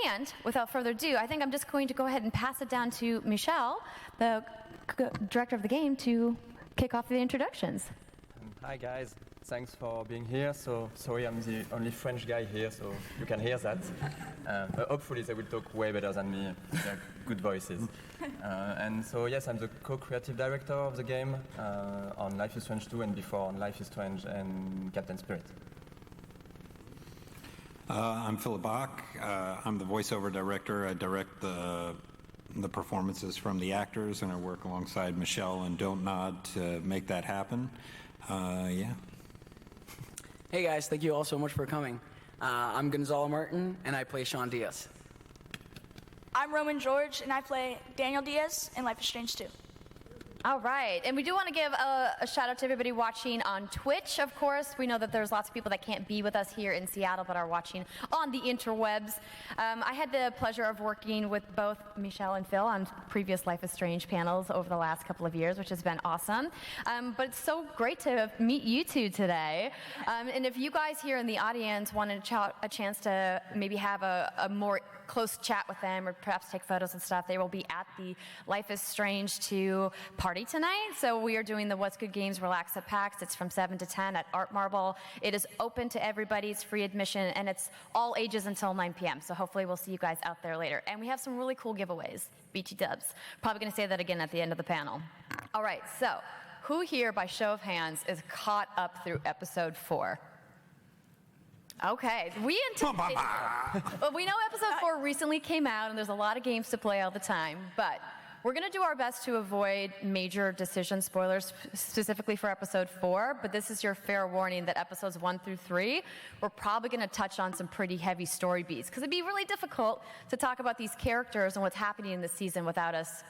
And without further ado, I think I'm just going to go ahead and pass it down to Michelle, the director of the game, to kick off the introductions. Hi guys, thanks for being here. So sorry I'm the only French guy here, so you can hear that. But hopefully they will talk way better than me. They're good voices. And so yes, I'm the co-creative director of the game on Life is Strange 2 and before on Life is Strange and Captain Spirit. I'm Philip Bach. I'm the voiceover director. I direct the performances from the actors, and I work alongside Michelle and Don't Nod to make that happen. Yeah. Hey guys, thank you all so much for coming. I'm Gonzalo Martin, and I play Sean Diaz. I'm Roman George, and I play Daniel Diaz in Life is Strange 2. All right, and we do want to give a shout out to everybody watching on Twitch, of course. We know that there's lots of people that can't be with us here in Seattle but are watching on the interwebs. I had the pleasure of working with both Michelle and Phil on previous Life is Strange panels over the last couple of years, which has been awesome. But it's so great to meet you two today. And if you guys here in the audience want a chance to maybe have a more close chat with them or perhaps take photos and stuff, they will be at the Life is Strange 2 party tonight. So we are doing the What's Good Games Relax at PAX. It's from 7 to 10 at Art Marble. It is open to everybody. It's free admission, and it's all ages until 9 p.m. So hopefully we'll see you guys out there later. And we have some really cool giveaways. Beachy Dubs. Probably going to say that again at the end of the panel. All right, so who here, by show of hands, is caught up through episode 4? Okay, we anticipate. Well, we know episode 4 recently came out, and there's a lot of games to play all the time, but we're going to do our best to avoid major decision spoilers specifically for episode 4, but this is your fair warning that episodes 1 through 3, we're probably going to touch on some pretty heavy story beats, because it'd be really difficult to talk about these characters and what's happening in the season without us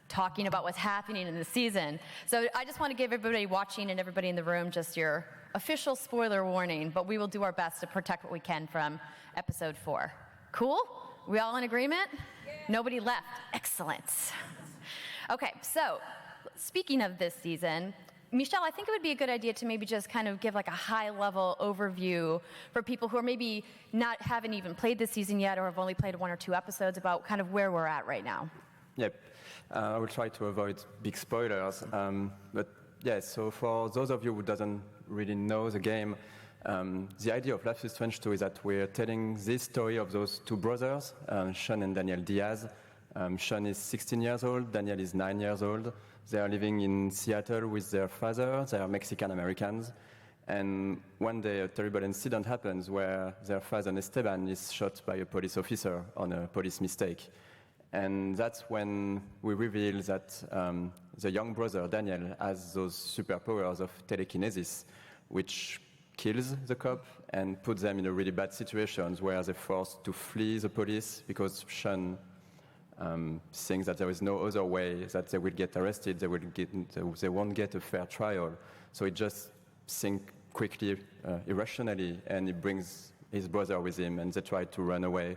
talking about what's happening in the season. So I just want to give everybody watching and everybody in the room just your official spoiler warning, but we will do our best to protect what we can from episode 4. Cool? We all in agreement? Yeah. Nobody left. Excellent. Okay, so speaking of this season, Michelle, I think it would be a good idea to maybe just kind of give like a high-level overview for people who are maybe haven't even played this season yet or have only played 1 or 2 episodes about kind of where we're at right now. Yep. I will try to avoid big spoilers, but yeah, so for those of you who doesn't really know the game, the idea of Life is Strange 2 is that we're telling this story of those 2 brothers, Sean and Daniel Diaz. Sean is 16 years old, Daniel is 9 years old. They are living in Seattle with their father. They are Mexican Americans. And one day a terrible incident happens where their father, Esteban, is shot by a police officer on a police mistake. And that's when we reveal that the young brother, Daniel, has those superpowers of telekinesis, which kills the cop and puts them in a really bad situations where they're forced to flee the police because Sean thinks that there is no other way that they will get arrested, they won't get a fair trial. So he just thinks quickly, irrationally, and he brings his brother with him, and they try to run away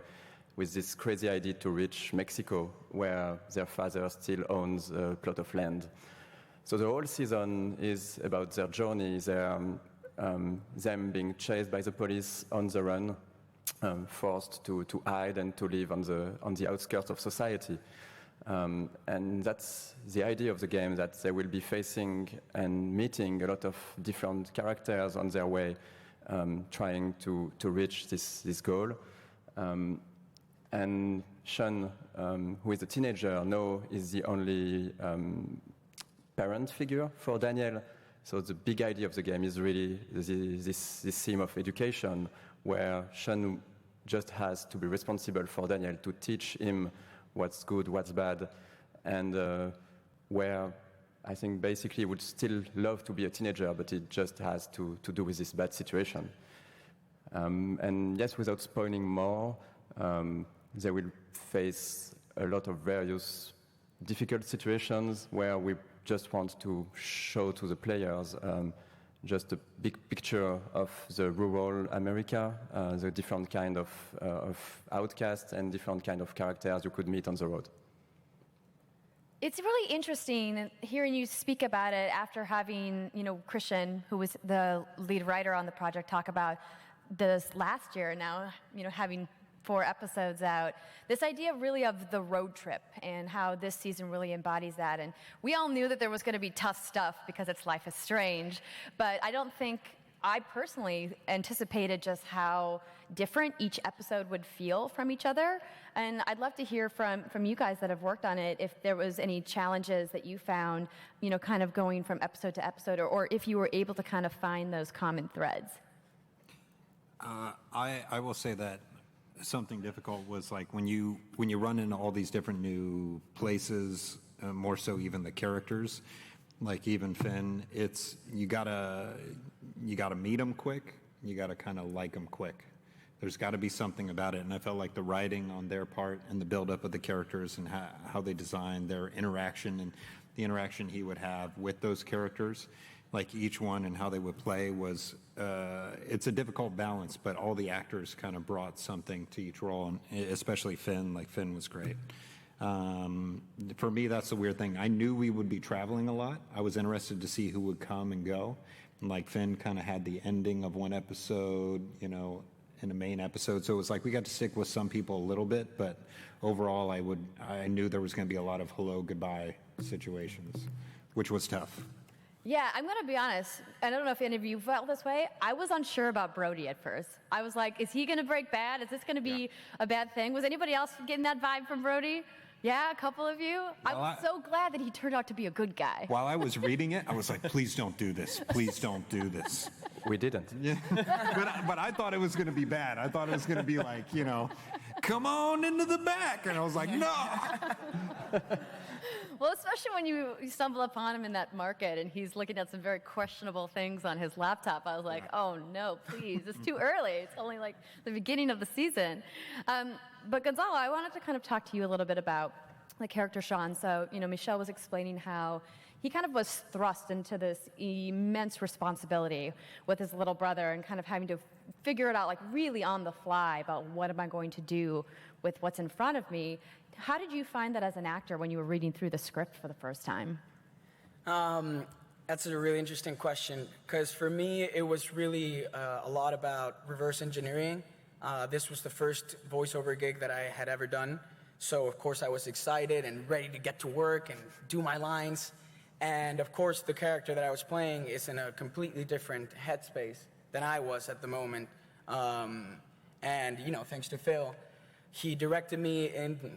with this crazy idea to reach Mexico, where their father still owns a plot of land. So the whole season is about their journey, them being chased by the police on the run, forced to hide and to live on the outskirts of society. And that's the idea of the game, that they will be facing and meeting a lot of different characters on their way, trying to reach this goal. And Sean, who is a teenager, now is the only parent figure for Daniel. So the big idea of the game is really this theme of education, where Sean just has to be responsible for Daniel, to teach him what's good, what's bad, and where I think basically would still love to be a teenager, but it just has to do with this bad situation. And yes, without spoiling more, they will face a lot of various difficult situations where we just want to show to the players just a big picture of the rural America, the different kind of outcasts and different kind of characters you could meet on the road. It's really interesting hearing you speak about it after having, Christian, who was the lead writer on the project, talk about this last year. Now, having 4 episodes out, this idea really of the road trip and how this season really embodies that. And we all knew that there was going to be tough stuff because it's Life is Strange, but I don't think I personally anticipated just how different each episode would feel from each other. And I'd love to hear from you guys that have worked on it if there was any challenges that you found, kind of going from episode to episode, or if you were able to kind of find those common threads. I will say that something difficult was like when you run into all these different new places, more so even the characters, like even Finn, it's you gotta meet them quick, you gotta kind of like them quick. There's got to be something about it, and I felt like the writing on their part and the build-up of the characters and how they designed their interaction and the interaction he would have with those characters, like each one and how they would play was, it's a difficult balance, but all the actors kind of brought something to each role, and especially Finn. Like Finn was great. For me, that's the weird thing. I knew we would be traveling a lot. I was interested to see who would come and go. And like Finn kind of had the ending of one episode, in the main episode. So it was like we got to stick with some people a little bit, but overall I knew there was going to be a lot of hello, goodbye situations, which was tough. Yeah, I'm going to be honest. I don't know if any of you felt this way. I was unsure about Brody at first. I was like, is he going to break bad? Is this going to be a bad thing? Was anybody else getting that vibe from Brody? Yeah, a couple of you? I was so glad that he turned out to be a good guy. While I was reading it, I was like, please don't do this. Please don't do this. We didn't. Yeah. But I thought it was going to be bad. I thought it was going to be like, come on into the back. And I was like, no. Well, especially when you stumble upon him in that market and he's looking at some very questionable things on his laptop. I was like, oh no, please, it's too early. It's only like the beginning of the season. But Gonzalo, I wanted to kind of talk to you a little bit about the character Sean. So, Michelle was explaining how he kind of was thrust into this immense responsibility with his little brother and kind of having to figure it out like really on the fly about what am I going to do with what's in front of me. How did you find that as an actor when you were reading through the script for the first time? That's a really interesting question, because for me, it was really a lot about reverse engineering. This was the first voiceover gig that I had ever done. So, of course, I was excited and ready to get to work and do my lines. And, of course, the character that I was playing is in a completely different headspace than I was at the moment. And, thanks to Phil, he directed me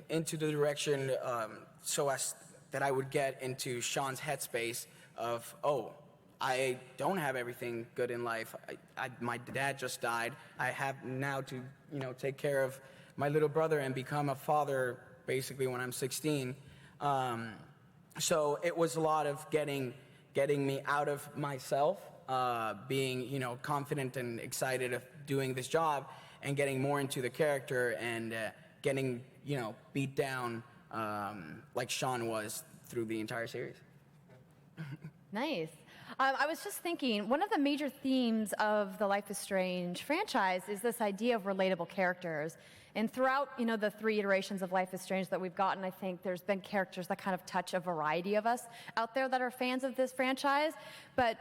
into the direction so as that I would get into Sean's headspace of, I don't have everything good in life. My dad just died. I have now to, take care of my little brother and become a father basically when I'm 16. So it was a lot of getting me out of myself, being, confident and excited of doing this job, and getting more into the character and getting, beat down like Sean was through the entire series. Nice. I was just thinking, one of the major themes of the Life is Strange franchise is this idea of relatable characters. And throughout, the 3 iterations of Life is Strange that we've gotten, I think there's been characters that kind of touch a variety of us out there that are fans of this franchise. But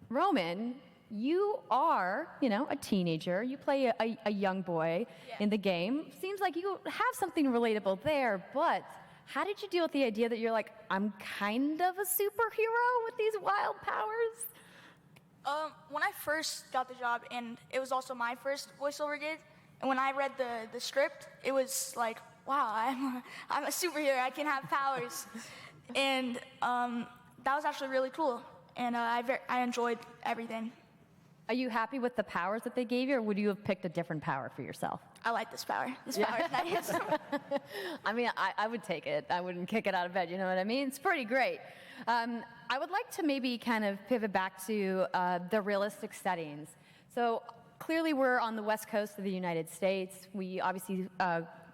Roman, you are, a teenager. You play a young boy in the game. Seems like you have something relatable there, but how did you deal with the idea that you're like, I'm kind of a superhero with these wild powers? When I first got the job, and it was also my first voiceover gig, and when I read the script, it was like, wow, I'm a superhero. I can have powers. And that was actually really cool, and I enjoyed everything. Are you happy with the powers that they gave you, or would you have picked a different power for yourself? I like this power. This power is nice. I mean, I would take it. I wouldn't kick it out of bed, you know what I mean? It's pretty great. I would like to maybe kind of pivot back to the realistic settings. So clearly we're on the west coast of the United States. We obviously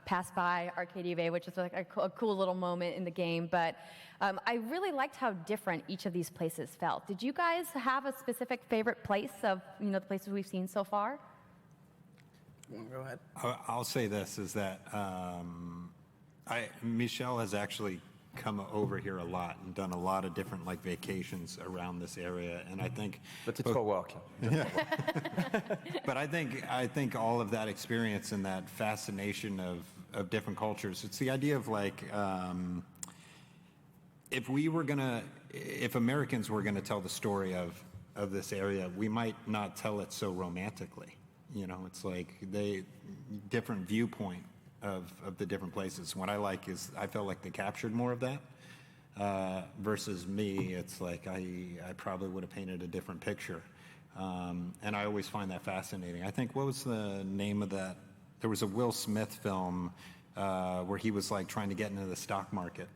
passed by Arcadia Bay, which is like a cool little moment in the game, but I really liked how different each of these places felt. Did you guys have a specific favorite place of, the places we've seen so far? Go ahead. I'll say this, is that Michelle has actually come over here a lot and done a lot of different like vacations around this area, and I think. But it's for work. But I think all of that experience and that fascination of different cultures. It's the idea of like, if Americans were gonna tell the story of this area, we might not tell it so romantically. You know, it's like different viewpoint of the different places. What I like is I felt like they captured more of that versus me. It's like I probably would have painted a different picture, and I always find that fascinating. I think what was the name of that? There was a Will Smith film where he was like trying to get into the stock market.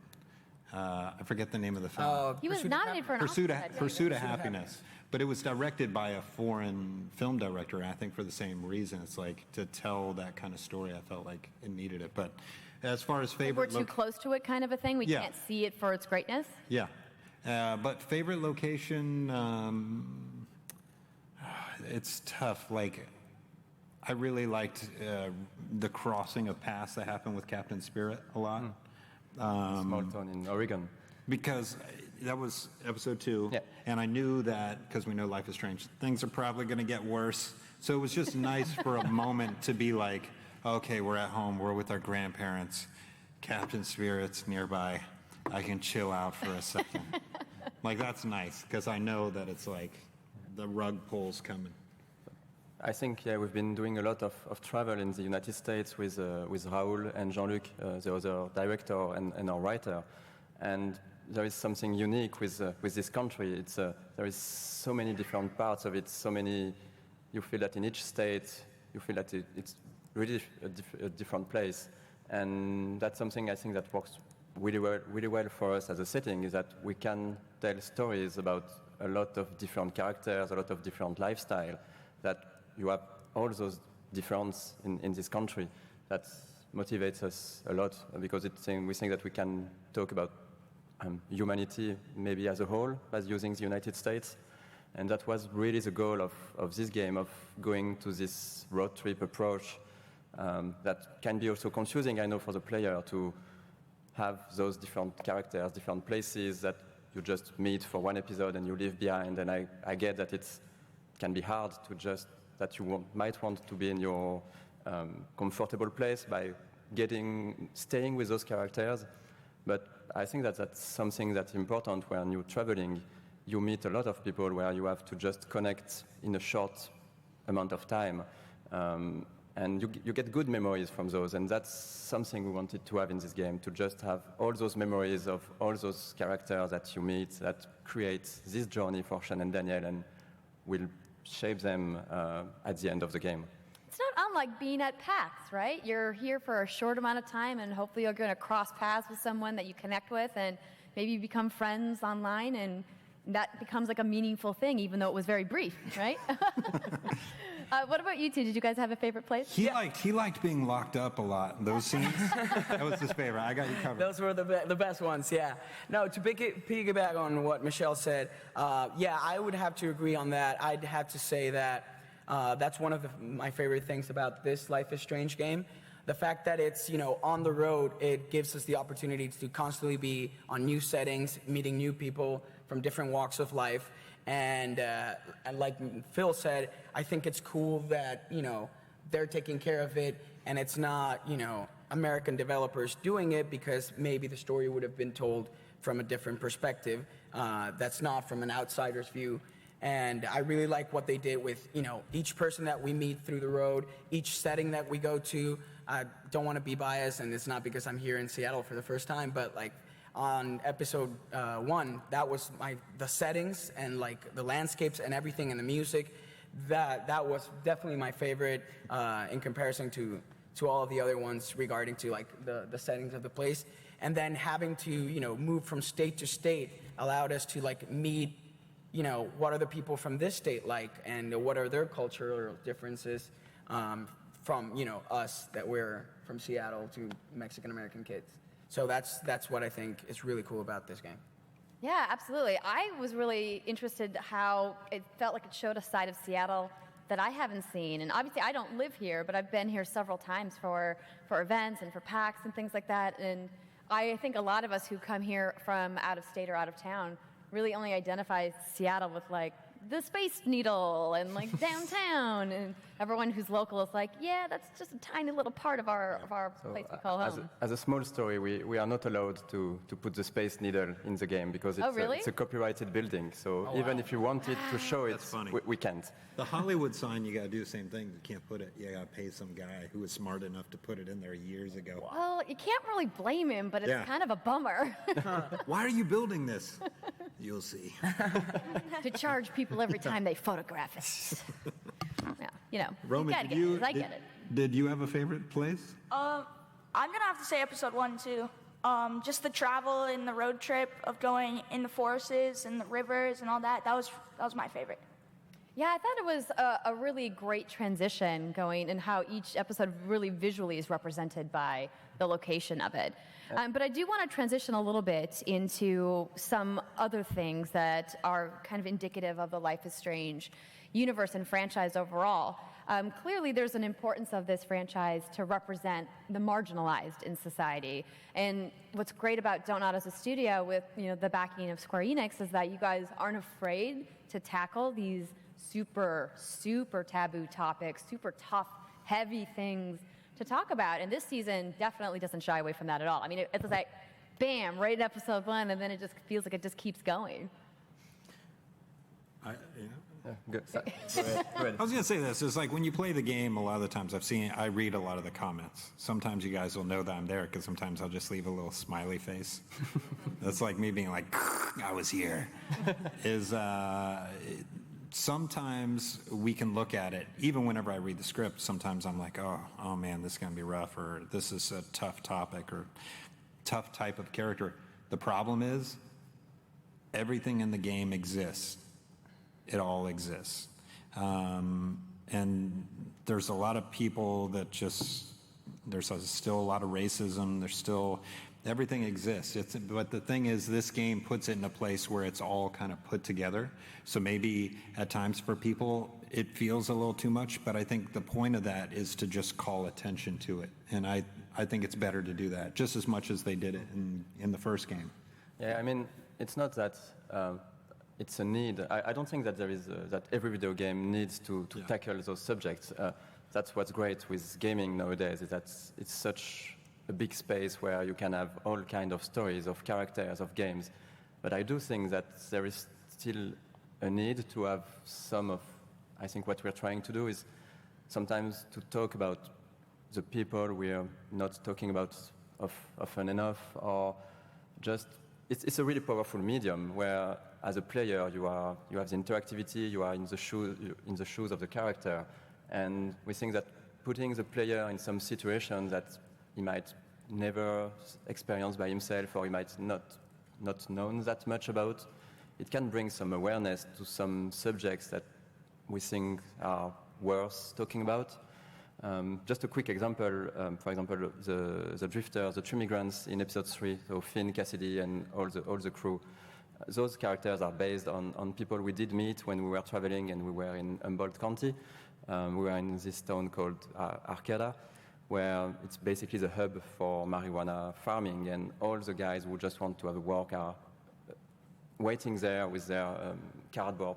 I forget the name of the film. He was nominated for an Oscar. Pursuit of Happiness. But it was directed by a foreign film director, and I think for the same reason. It's like to tell that kind of story, I felt like it needed it. But as far as favorite... We're too close to it kind of a thing? We can't see it for its greatness? Yeah. But favorite location, it's tough. Like, I really liked the crossing of paths that happened with Captain Spirit a lot. Small town in Oregon. Because that was episode 2, and I knew that, because we know Life is Strange, things are probably going to get worse. So it was just nice for a moment to be like, okay, we're at home, we're with our grandparents, Captain Spirit's nearby, I can chill out for a second. Like, that's nice, because I know that it's like the rug pull's coming. I think, we've been doing a lot of travel in the United States with Raoul and Jean-Luc, the other director and our writer. And there is something unique with this country. There is so many different parts of it, so many, you feel that in each state, you feel that it's really a different place. And that's something I think that works really well for us as a setting, is that we can tell stories about a lot of different characters, a lot of different lifestyle, that you have all those differences in this country. That motivates us a lot, because we think that we can talk about humanity maybe as a whole, as using the United States. And that was really the goal of this game, of going to this road trip approach that can be also confusing, I know, for the player, to have those different characters, different places that you just meet for one episode and you leave behind. And I get that it can be hard to just, that you might want to be in your comfortable place by staying with those characters. But I think that that's something that's important when you're traveling. You meet a lot of people where you have to just connect in a short amount of time. And you get good memories from those. And that's something we wanted to have in this game, to just have all those memories of all those characters that you meet, that creates this journey for Sean and Daniel and will shape them at the end of the game. It's not unlike being at PAX, right? You're here for a short amount of time, and hopefully you're going to cross paths with someone that you connect with, and maybe you become friends online, and that becomes like a meaningful thing, even though it was very brief, right? What about you two? Did you guys have a favorite place? He liked being locked up a lot. Those scenes, that was his favorite. I got you covered. Those were the best ones, yeah. No, to piggyback on what Michelle said, I would have to agree on that. I'd have to say that that's one of my favorite things about this Life is Strange game. The fact that it's, on the road, it gives us the opportunity to constantly be on new settings, meeting new people from different walks of life. And like Phil said, I think it's cool that, they're taking care of it, and it's not, American developers doing it, because maybe the story would have been told from a different perspective that's not from an outsider's view. And I really like what they did with, each person that we meet through the road, each setting that we go to. I don't want to be biased, and it's not because I'm here in Seattle for the first time, but like on episode 1, that was the settings and like the landscapes and everything and the music. That was definitely my favorite in comparison to all of the other ones regarding to like the settings of the place. And then having to, move from state to state allowed us to like meet, what are the people from this state like, and what are their cultural differences from, us that we're from Seattle to Mexican-American kids. So that's what I think is really cool about this game. Yeah, absolutely. I was really interested how it felt like it showed a side of Seattle that I haven't seen. And obviously I don't live here, but I've been here several times for events and for PAX and things like that. And I think a lot of us who come here from out of state or out of town really only identify Seattle with like the Space Needle and like downtown, and everyone who's local is like, yeah, that's just a tiny little part of our place we call home. As a small story, we are not allowed to put the Space Needle in the game because it's, really? It's a copyrighted building. So even if you wanted to show it, we can't. The Hollywood sign, you got to do the same thing. You can't put it. You got to pay some guy who was smart enough to put it in there years ago. Well, you can't really blame him, but it's kind of a bummer. Why are you building this? You'll see. To charge people every time they photograph it. Yeah, you know, Roman, you gotta get it. I get it. Did you have a favorite place? I'm gonna have to say episode 1 too. Just the travel and the road trip of going in the forests and the rivers and all that. That was my favorite. Yeah, I thought it was a really great transition going and how each episode really visually is represented by the location of it. But I do want to transition a little bit into some other things that are kind of indicative of the Life is Strange universe and franchise overall. Clearly, there's an importance of this franchise to represent the marginalized in society. And what's great about Don't Nod as a studio with the backing of Square Enix is that you guys aren't afraid to tackle these super, super taboo topics, super tough, heavy things to talk about. And this season definitely doesn't shy away from that at all. I mean, it's like, bam, right in episode 1, and then it just feels like it just keeps going. Good. Go ahead. I was going to say this. It's like when you play the game, a lot of the times I read a lot of the comments. Sometimes you guys will know that I'm there because sometimes I'll just leave a little smiley face. That's like me being like, I was here. Sometimes we can look at it, even whenever I read the script, sometimes I'm like, oh man, this is going to be rough, or this is a tough topic, or tough type of character. The problem is, everything in the game exists. It all exists. And there's a lot of people that there's still a lot of racism, everything exists. But the thing is, this game puts it in a place where it's all kind of put together. So maybe at times for people, it feels a little too much, but I think the point of that is to just call attention to it. And I think it's better to do that, just as much as they did it in the first game. Yeah, I mean, it's not that it's a need. I don't think that that every video game needs to tackle those subjects. That's what's great with gaming nowadays, is that it's such a big space where you can have all kind of stories, of characters, of games. But I do think that there is still a need to have I think what we're trying to do is sometimes to talk about the people we are not talking about often enough, or just, it's a really powerful medium where as a player you have the interactivity, you are in the shoes of the character, and we think that putting the player in some situation that he might never experience by himself, or he might not known that much about, it can bring some awareness to some subjects that we think are worth talking about. Just a quick example, for example, the drifters, the true migrants in episode 3, so Finn, Cassidy, and all the crew. Those characters are based on people we did meet when we were traveling, and we were in Humboldt County. We were in this town called Arcata, where it's basically the hub for marijuana farming, and all the guys who just want to have a work are waiting there with their cardboard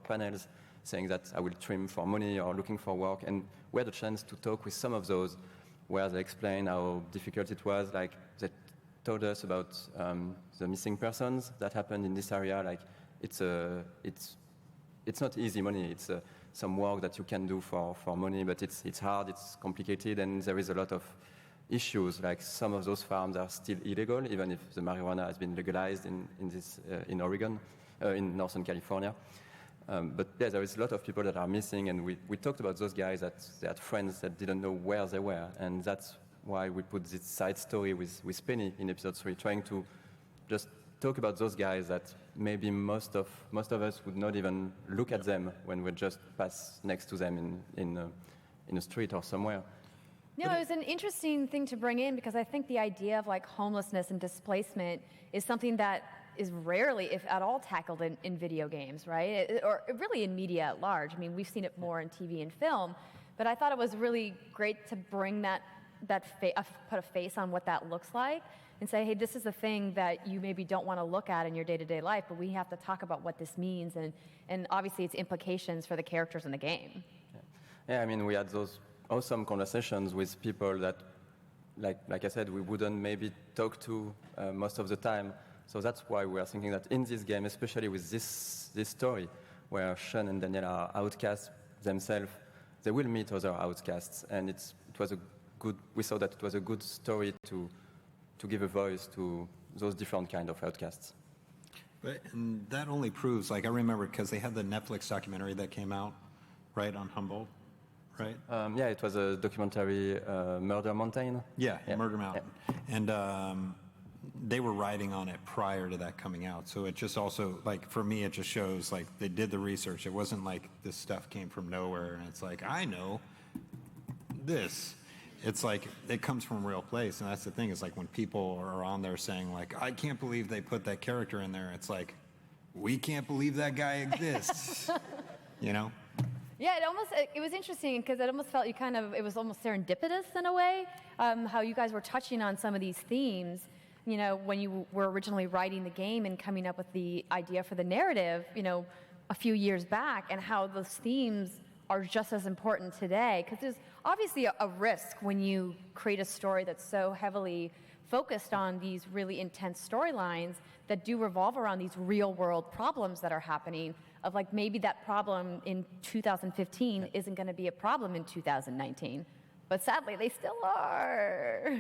panels, saying that I will trim for money or looking for work. And we had a chance to talk with some of those where they explained how difficult it was. Like, they told us about the missing persons that happened in this area. Like, it's not easy money. It's some work that you can do for money, but it's hard, it's complicated, and there is a lot of issues. Like, some of those farms are still illegal, even if the marijuana has been legalized in Oregon, in Northern California. But yeah, there is a lot of people that are missing, and we talked about those guys that they had friends that didn't know where they were, and that's why we put this side story with Penny in episode 3, trying to just talk about those guys that maybe most of us would not even look at them when we just pass next to them in a street or somewhere. No, it was an interesting thing to bring in, because I think the idea of like homelessness and displacement is something that is rarely, if at all, tackled in video games, right? Or really in media at large. I mean, we've seen it more in TV and film, but I thought it was really great to bring that put a face on what that looks like and say, hey, this is the thing that you maybe don't want to look at in your day-to-day life, but we have to talk about what this means and obviously its implications for the characters in the game. Yeah, I mean, we had those awesome conversations with people that, like I said, we wouldn't maybe talk to most of the time. So that's why we are thinking that in this game, especially with this story, where Sean and Daniel are outcasts themselves, they will meet other outcasts, and we saw that it was a good story to give a voice to those different kind of outcasts. And that only proves, like I remember, because they had the Netflix documentary that came out, right, on Humboldt, right? Yeah, it was a documentary, Murder Mountain. Yeah, Murder Mountain. Yeah. And they were writing on it prior to that coming out. So it just also, like, for me, it just shows, like, they did the research. It wasn't like this stuff came from nowhere, and it's like, I know this. It's like, it comes from a real place, and that's the thing, is like, when people are on there saying, like, I can't believe they put that character in there, it's like, we can't believe that guy exists, you know? Yeah, it was interesting because it almost felt it was almost serendipitous in a way, how you guys were touching on some of these themes, you know, when you were originally writing the game and coming up with the idea for the narrative, you know, a few years back, and how those themes are just as important today. Because there's obviously a risk when you create a story that's so heavily focused on these really intense storylines that do revolve around these real world problems that are happening, of like maybe that problem in 2015 isn't going to be a problem in 2019. But sadly, they still are.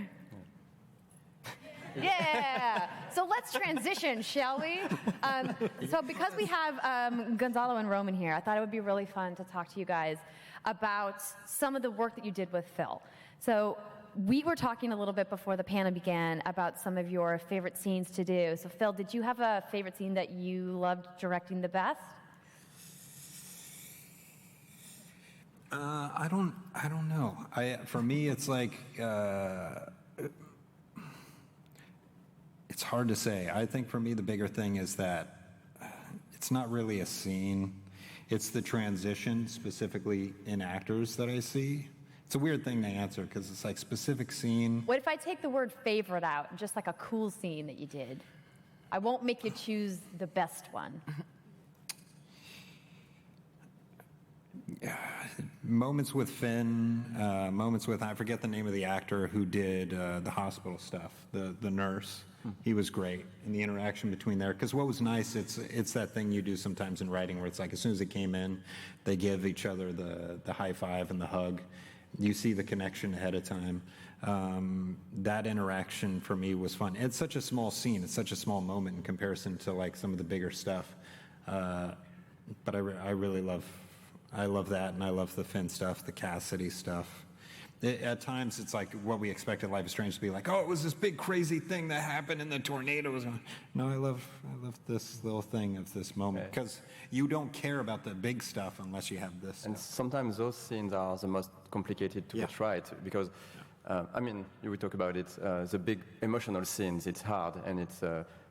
Yeah. So let's transition, shall we? So because we have Gonzalo and Roman here, I thought it would be really fun to talk to you guys about some of the work that you did with Phil. So we were talking a little bit before the panel began about some of your favorite scenes to do. So Phil, did you have a favorite scene that you loved directing the best? I don't know. For me, it's like, it's hard to say. I think for me, the bigger thing is that it's not really a scene. It's the transition, specifically in actors, that I see. It's a weird thing to answer because it's like specific scene. What if I take the word favorite out, just like a cool scene that you did? I won't make you choose the best one. Moments with Finn, moments with, I forget the name of the actor who did the hospital stuff, the nurse. He was great in the interaction between there. Because what was nice, it's that thing you do sometimes in writing where it's like as soon as it came in, they give each other the high five and the hug. You see the connection ahead of time. That interaction for me was fun. It's such a small scene. It's such a small moment in comparison to like some of the bigger stuff. But I really love that, and I love the Finn stuff, the Cassidy stuff. At times, it's like what we expected Life is Strange to be like. Oh, it was this big crazy thing that happened, and the tornado was. No, I love this little thing of this moment because you don't care about the big stuff unless you have this. And sometimes those scenes are the most complicated to get right because, I mean, you will talk about it. The big emotional scenes, it's hard and it's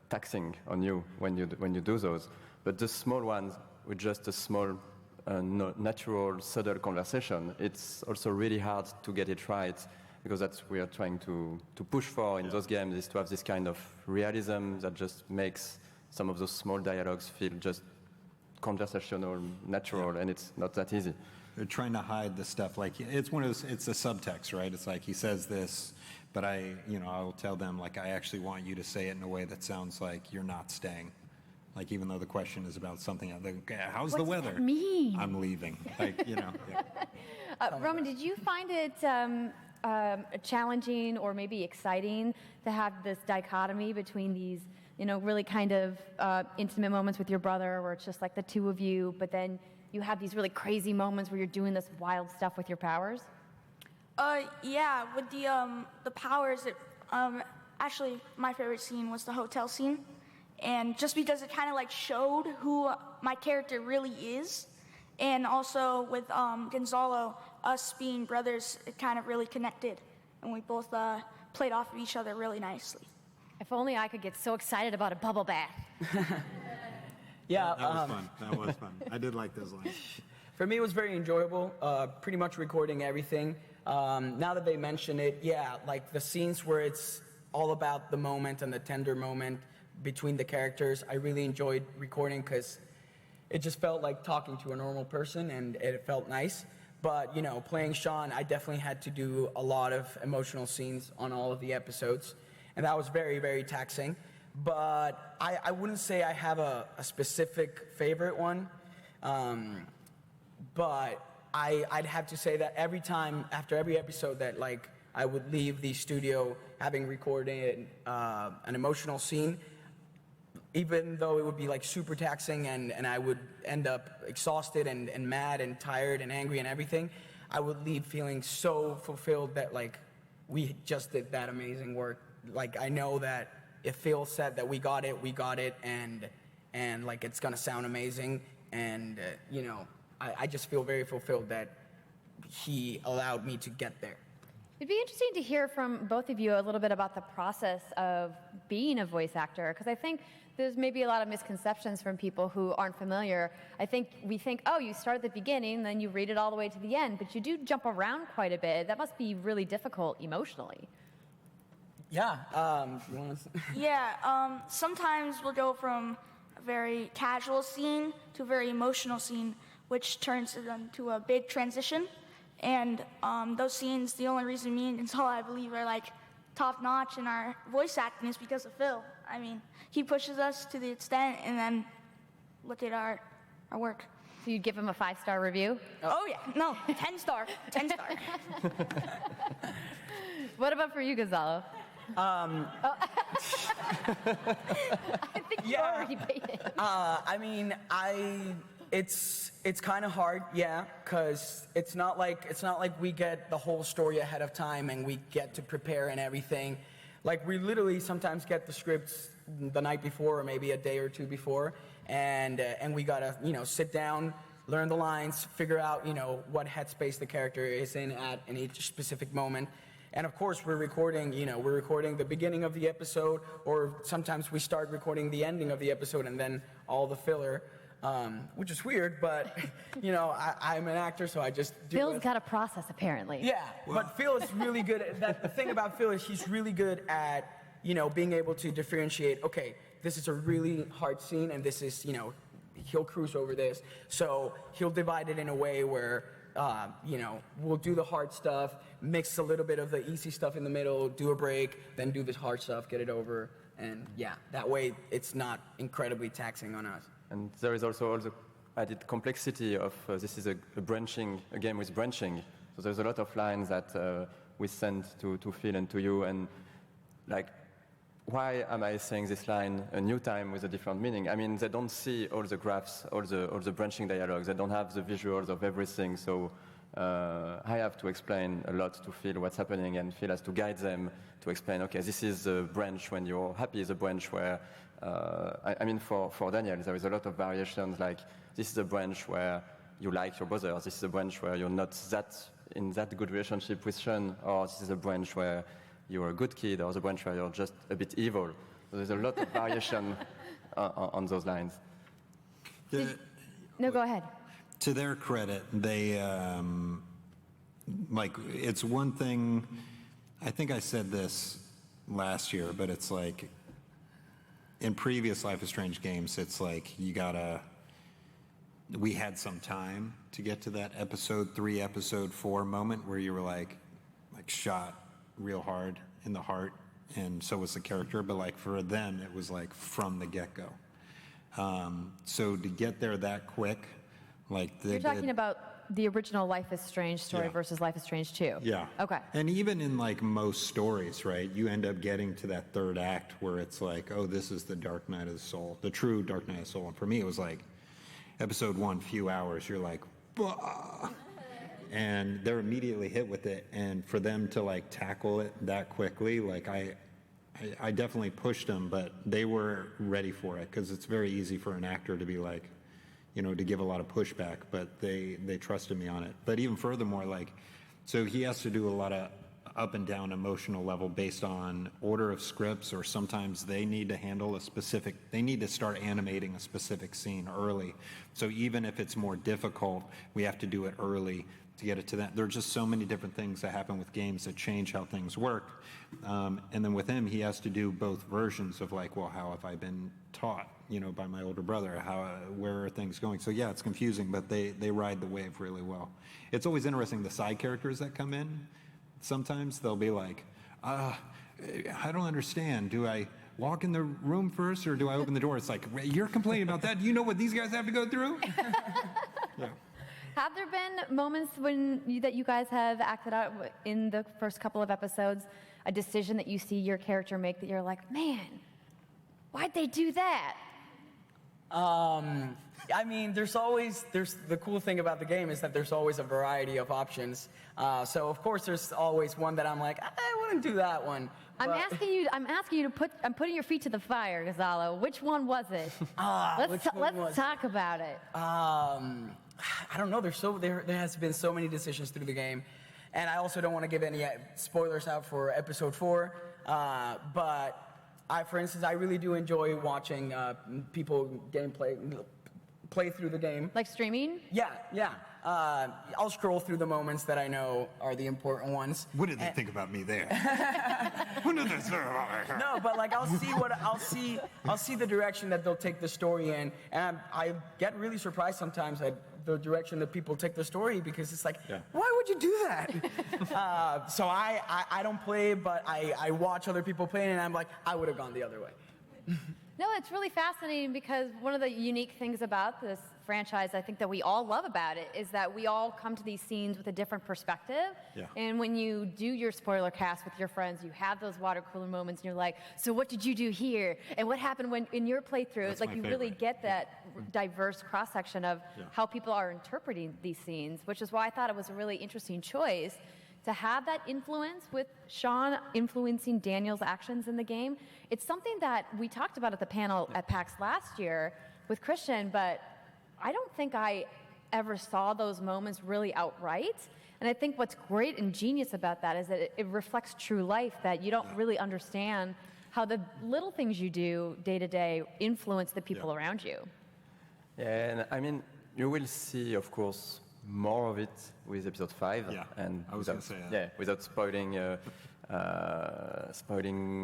taxing on you when you do those. But the small ones with just a small. Natural, subtle conversation, it's also really hard to get it right because that's what we are trying to push for in those games, is to have this kind of realism that just makes some of those small dialogues feel just conversational, natural, and it's not that easy. They're trying to hide the stuff, like it's a subtext, right? It's like he says this, but I'll tell them like I actually want you to say it in a way that sounds like you're not staying. Like, even though the question is about something else, like, how's the weather? What does that mean? I'm leaving. Like, Yeah. Roman, did you find it challenging or maybe exciting to have this dichotomy between these, really kind of intimate moments with your brother where it's just like the two of you, but then you have these really crazy moments where you're doing this wild stuff with your powers? Yeah, with the powers, actually, my favorite scene was the hotel scene. And just because it kind of like showed who my character really is. And also with Gonzalo, us being brothers, it kind of really connected. And we both played off of each other really nicely. If only I could get so excited about a bubble bath. Yeah. That was fun. That was fun. I did like those lines. For me, it was very enjoyable, pretty much recording everything. Now that they mention it, yeah, like the scenes where it's all about the moment and the tender moment between the characters, I really enjoyed recording because it just felt like talking to a normal person and it felt nice. But, you know, playing Sean, I definitely had to do a lot of emotional scenes on all of the episodes. And that was very, very taxing. But I wouldn't say I have a specific favorite one. But I'd have to say that every time, after every episode that, like, I would leave the studio having recorded an emotional scene, even though it would be like super taxing and I would end up exhausted and mad and tired and angry and everything, I would leave feeling so fulfilled that like we just did that amazing work. Like I know that if Phil said that we got it and like it's gonna sound amazing and you know, I just feel very fulfilled that he allowed me to get there. It'd be interesting to hear from both of you a little bit about the process of being a voice actor, because I think there's maybe a lot of misconceptions from people who aren't familiar. I think we think, oh, you start at the beginning, then you read it all the way to the end, but you do jump around quite a bit. That must be really difficult emotionally. Yeah. You wanna Yeah, sometimes we'll go from a very casual scene to a very emotional scene, which turns into a big transition. And those scenes, the only reason me and Gonzalo, I believe, are like top notch in our voice acting is because of Phil. I mean, he pushes us to the extent, and then look at our work. So you'd give him a 5-star review? Oh yeah, no, 10-star, 10-star. What about for you, Gonzalo? I think you already paid it. I mean, it's kind of hard, yeah, because it's not like we get the whole story ahead of time and we get to prepare and everything. Like we literally sometimes get the scripts the night before or maybe a day or two before, and we gotta sit down, learn the lines, figure out what headspace the character is in at each specific moment. And of course, we're recording the beginning of the episode, or sometimes we start recording the ending of the episode and then all the filler. Which is weird, but I'm an actor, so I just do Phil's got a process, apparently. Yeah, but Phil is really good at that. The thing about Phil is he's really good at being able to differentiate. Okay, this is a really hard scene, and this is he'll cruise over this. So he'll divide it in a way where we'll do the hard stuff, mix a little bit of the easy stuff in the middle, do a break, then do the hard stuff, get it over, and yeah, that way it's not incredibly taxing on us. And there is also all the added complexity of this is a game with branching. So there's a lot of lines that we send to Phil and to you, and like, why am I saying this line a new time with a different meaning? I mean, they don't see all the graphs, all the branching dialogues. They don't have the visuals of everything. So I have to explain a lot to Phil what's happening, and Phil has to guide them to explain, okay, this is the branch when you're happy, the branch where I mean, for Daniel, there is a lot of variations, like this is a branch where you like your brother, this is a branch where you're not in that good relationship with Sean, or this is a branch where you're a good kid, or the branch where you're just a bit evil. So there's a lot of variation on those lines. No, go ahead. To their credit, they, it's one thing, I think I said this last year, but it's like, in previous Life is Strange games, it's like we had some time to get to that episode 3, episode 4 moment where you were like shot real hard in the heart, and so was the character, but like for them, it was like from the get-go. So to get there that quick, like You're talking about the original Life is Strange story versus Life is Strange 2. Yeah. Okay. And even in like most stories, right, you end up getting to that third act where it's like, oh, this is the Dark Night of the Soul, the true Dark Night of the Soul. And for me, it was like episode 1, few hours, you're like, bah! And they're immediately hit with it. And for them to like tackle it that quickly, like I definitely pushed them, but they were ready for it, because it's very easy for an actor to be like, to give a lot of pushback, but they trusted me on it. But even furthermore, like, so he has to do a lot of up and down emotional level based on order of scripts, or sometimes they need to handle they need to start animating a specific scene early. So even if it's more difficult, we have to do it early to get it to that. There are just so many different things that happen with games that change how things work. And then with him, he has to do both versions of like, well, how have I been taught, by my older brother? Where are things going? So yeah, it's confusing, but they ride the wave really well. It's always interesting, the side characters that come in. Sometimes they'll be like, I don't understand. Do I walk in the room first or do I open the door? It's like, you're complaining about that? Do you know what these guys have to go through? Yeah. Have there been moments that you guys have acted out in the first couple of episodes, a decision that you see your character make that you're like, man, why'd they do that? I mean, there's the cool thing about the game is that there's always a variety of options. So of course there's always one that I'm like, I wouldn't do that one. I'm asking you to I'm putting your feet to the fire, Gonzalo. Which one was it? Let's talk about it. I don't know. There has been so many decisions through the game, and I also don't want to give any spoilers out for episode 4. But for instance, I really do enjoy watching people play through the game. Like streaming? Yeah. I'll scroll through the moments that I know are the important ones. What did they think about me there? No, but like I'll see the direction that they'll take the story in, and I get really surprised sometimes at the direction that people take the story, because it's like, why would you do that? So I don't play, but I watch other people play, and I'm like, I would have gone the other way. No, it's really fascinating because one of the unique things about this franchise, I think that we all love about it, is that we all come to these scenes with a different perspective. Yeah. And when you do your spoiler cast with your friends, you have those water cooler moments, and you're like, so what did you do here? And what happened in your playthrough? That's like my you favorite. really get that diverse cross-section of how people are interpreting these scenes, which is why I thought it was a really interesting choice to have that influence with Sean influencing Daniel's actions in the game. It's something that we talked about at the panel at PAX last year with Christian, but I don't think I ever saw those moments really outright. And I think what's great and genius about that is that it reflects true life, that you don't really understand how the little things you do day to day influence the people around you. Yeah, and I mean, you will see, of course, more of it with episode 5. Yeah, and I was going to say that. Yeah, without spoiling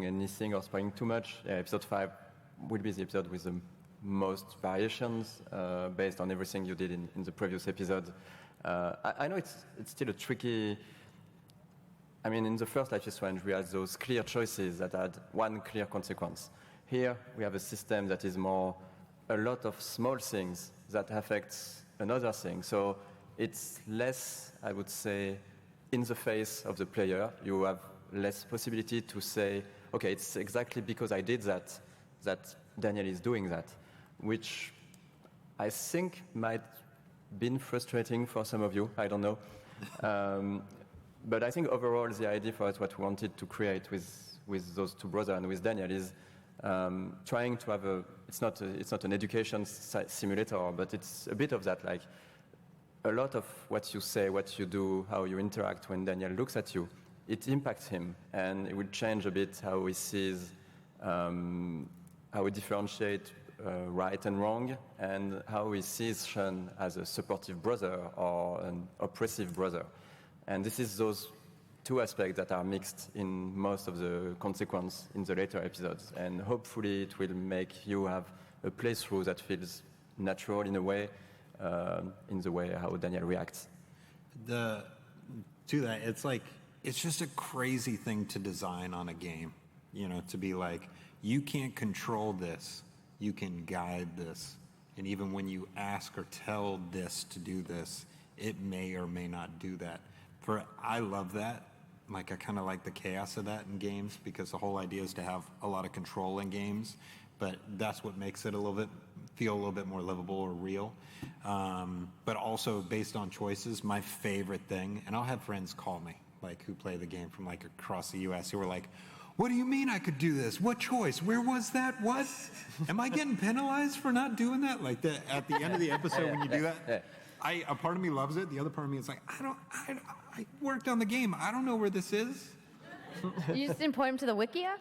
anything or spoiling too much. Yeah, episode 5 will be the episode with the most variations based on everything you did in the previous episode. I know it's still a tricky. I mean, in the first Life is Strange, we had those clear choices that had one clear consequence. Here, we have a system that is more a lot of small things that affects another thing. So it's less, I would say, in the face of the player. You have less possibility to say, okay, it's exactly because I did that Daniel is doing that, which I think might been frustrating for some of you. I don't know. But I think overall the idea for us, what we wanted to create with those two brothers and with Daniel is trying to have it's not an education simulator, but it's a bit of that, like a lot of what you say, what you do, how you interact when Daniel looks at you, it impacts him, and it will change a bit how he sees, how he differentiates right and wrong, and how he sees Sean as a supportive brother or an oppressive brother. And this is those two aspects that are mixed in most of the consequence in the later episodes. And hopefully it will make you have a playthrough that feels natural in a way, in the way how Daniel reacts. To that, it's just a crazy thing to design on a game, to be like, you can't control this, you can guide this. And even when you ask or tell this to do this, it may or may not do that. I love that. Like, I kind of like the chaos of that in games, because the whole idea is to have a lot of control in games, but that's what makes it feel a little bit more livable or real. But also based on choices, my favorite thing, and I'll have friends call me, like, who play the game from like across the US, who are like, what do you mean I could do this? What choice? Where was that? What? Am I getting penalized for not doing that? Like at the end of the episode when you do that? A part of me loves it. The other part of me is like, I worked on the game. I don't know where this is. You just didn't point him to the Wikia?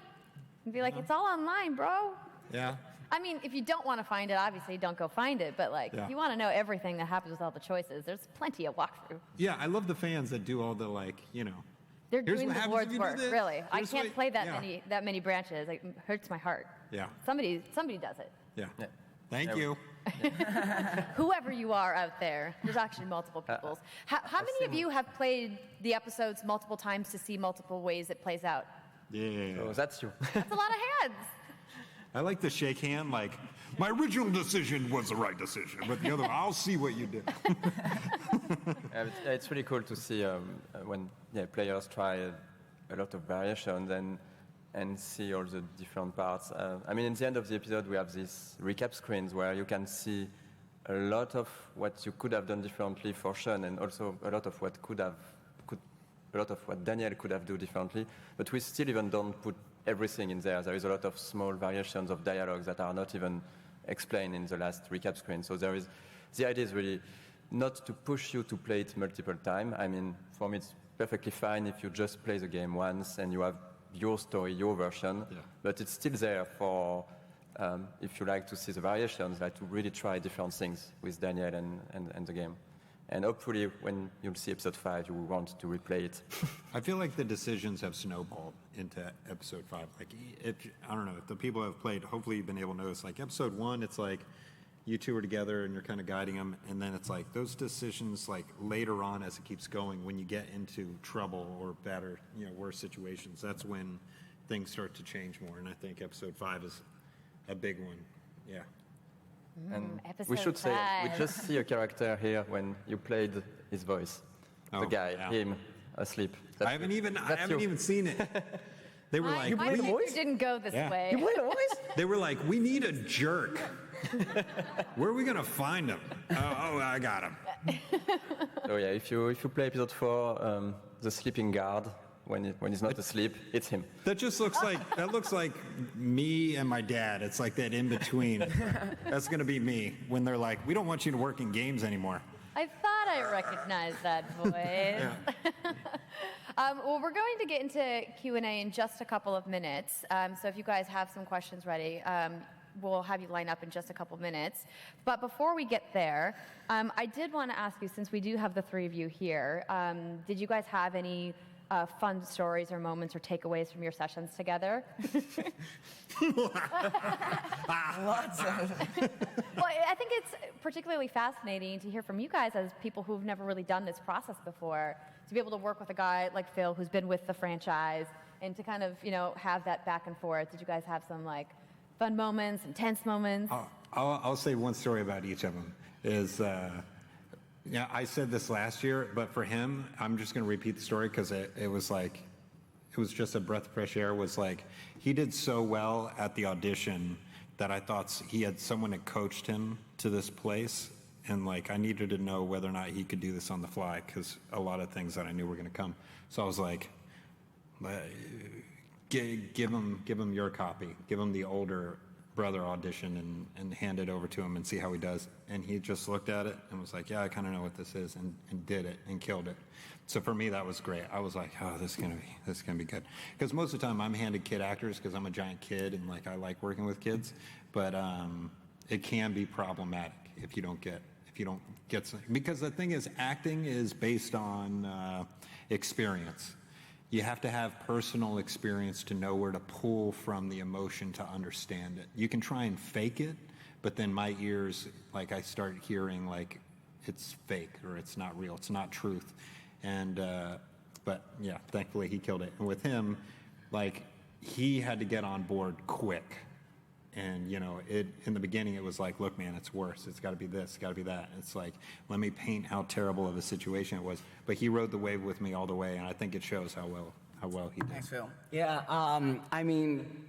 And be like, it's all online, bro. Yeah. I mean, if you don't want to find it, obviously don't go find it. But like, Yeah. if you want to know everything that happens with all the choices, there's plenty of walkthrough. Yeah, I love the fans that do all the like, you know. They're Here's doing what the happens if Lord's you do work, this. really. I Here's can't what- play that yeah. many branches. It hurts my heart. Yeah. Somebody does it. Yeah. Yeah. Thank you. Whoever you are out there, there's actually multiple peoples. How many of you have played the episodes multiple times to see multiple ways it plays out? Yeah. So that's you. That's a lot of hands. I like to shake hand like, my original decision was the right decision, but the other, I'll see what you did. It's really cool to see when players try a lot of variations and see all the different parts. I mean, in the end of the episode, we have these recap screens where you can see a lot of what you could have done differently for Sean, and also a lot of what a lot of what Daniel could have done differently. But we still even don't put everything in there. There is a lot of small variations of dialogues that are not even explained in the last recap screen. So the idea is really not to push you to play it multiple times. I mean, for me, it's perfectly fine if you just play the game once and you have your story, your version, but it's still there for if you like to see the variations, like to really try different things with Daniel and the game. And hopefully when you'll see episode 5, you will want to replay it. I feel like the decisions have snowballed into episode 5. Like, I don't know, if the people have played, hopefully you've been able to notice, like episode 1, it's like you two are together and you're kind of guiding them, and then it's like those decisions, like later on as it keeps going, when you get into trouble or better, you know, worse situations, that's when things start to change more. And I think episode 5 is a big one. Yeah. And we Episode should say, we 5. just see a character here when you played his voice. Oh, the guy, yeah. him, asleep. I haven't even seen it. They were like, My future didn't go this Yeah. way. You played a voice? They were like, we need a jerk. Where are we gonna find him? Oh, I got him. So yeah, if you play episode 4, the sleeping guard, when he's not asleep, it's him. That just looks like me and my dad. It's like that in between. That's gonna be me when they're like, we don't want you to work in games anymore. I thought I recognized that voice. Well, we're going to get into Q&A in just a couple of minutes. So if you guys have some questions ready, we'll have you line up in just a couple minutes. But before we get there, I did want to ask you, since we do have the 3 of you here, did you guys have any fun stories or moments or takeaways from your sessions together? Lots of. Well, I think it's particularly fascinating to hear from you guys as people who've never really done this process before, to be able to work with a guy like Phil who's been with the franchise and to kind of, you know, have that back and forth. Did you guys have some like fun moments, intense moments? I'll say one story about each of them. I said this last year, but for him, I'm just going to repeat the story because it was just a breath of fresh air. Was like, he did so well at the audition that I thought he had someone that coached him to this place. And like, I needed to know whether or not he could do this on the fly because a lot of things that I knew were going to come. So I was like, give him your copy, give him the older brother audition and hand it over to him and see how he does. And he just looked at it and was like, yeah, I kind of know what this is, and did it and killed it. So for me, that was great. I was like, oh, this is gonna be good. Because most of the time I'm handed kid actors because I'm a giant kid and like I like working with kids, but it can be problematic if you don't get something. Because the thing is, acting is based on experience. You have to have personal experience to know where to pull from the emotion to understand it. You can try and fake it, but then my ears, like I start hearing like it's fake or it's not real, it's not truth. And, but yeah, thankfully he killed it. And with him, like he had to get on board quick. And, you know, in the beginning, it was like, look, man, it's worse. It's got to be this, it's got to be that. It's like, let me paint how terrible of a situation it was. But he rode the wave with me all the way, and I think it shows how well he did. Thanks, Phil. Yeah, I mean,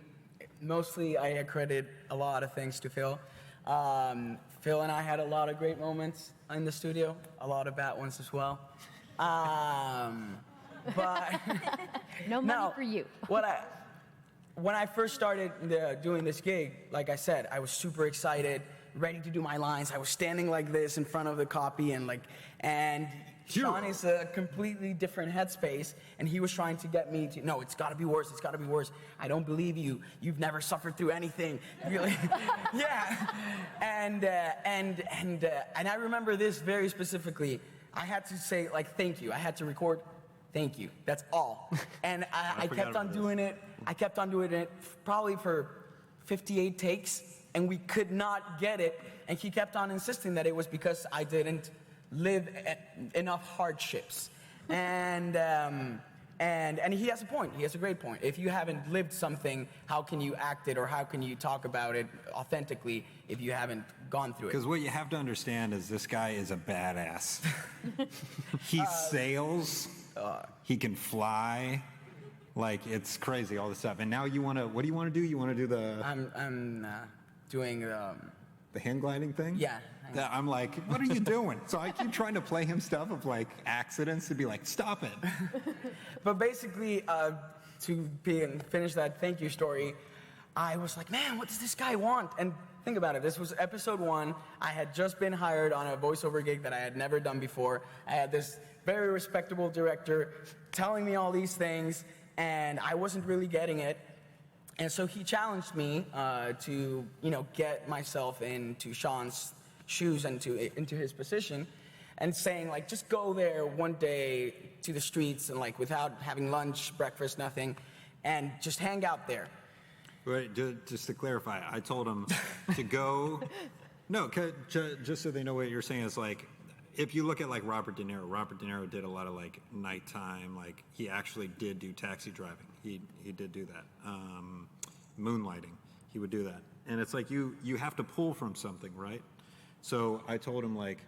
mostly I accredit a lot of things to Phil. Phil and I had a lot of great moments in the studio, a lot of bad ones as well. But No money for you. When I first started doing this gig, like I said, I was super excited, ready to do my lines. I was standing like this in front of the copy and Sean is a completely different headspace, and he was trying to get me to, no, it's got to be worse. It's got to be worse. I don't believe you. You've never suffered through anything. Really, yeah. And I remember this very specifically. I had to say like thank you. I had to record thank you. That's all. And I kept on doing it. I kept on doing it probably for 58 takes, and we could not get it. And he kept on insisting that it was because I didn't live enough hardships. And he has a point. He has a great point. If you haven't lived something, how can you act it or how can you talk about it authentically if you haven't gone through it? Because what you have to understand is this guy is a badass. He sails, he can fly, like it's crazy, all this stuff. And now you want to, what do you want to do? You want to do the... I'm doing... the hand gliding thing? Yeah. That I'm like, what are you doing? So I keep trying to play him stuff of like accidents to be like, stop it. But basically, to finish that thank you story, I was like, man, what does this guy want? And think about it. This was episode 1. I had just been hired on a voiceover gig that I had never done before. I had this very respectable director telling me all these things, and I wasn't really getting it. And so he challenged me to, get myself into Sean's shoes and into his position, and saying like, just go there one day to the streets and like without having lunch, breakfast, nothing, and just hang out there. Wait, just to clarify, I told him to go. No, just so they know what you're saying is like, if you look at like Robert De Niro did a lot of like nighttime, like he actually did do taxi driving. He did do that. Moonlighting, he would do that. And it's like you have to pull from something, right? So I told him like,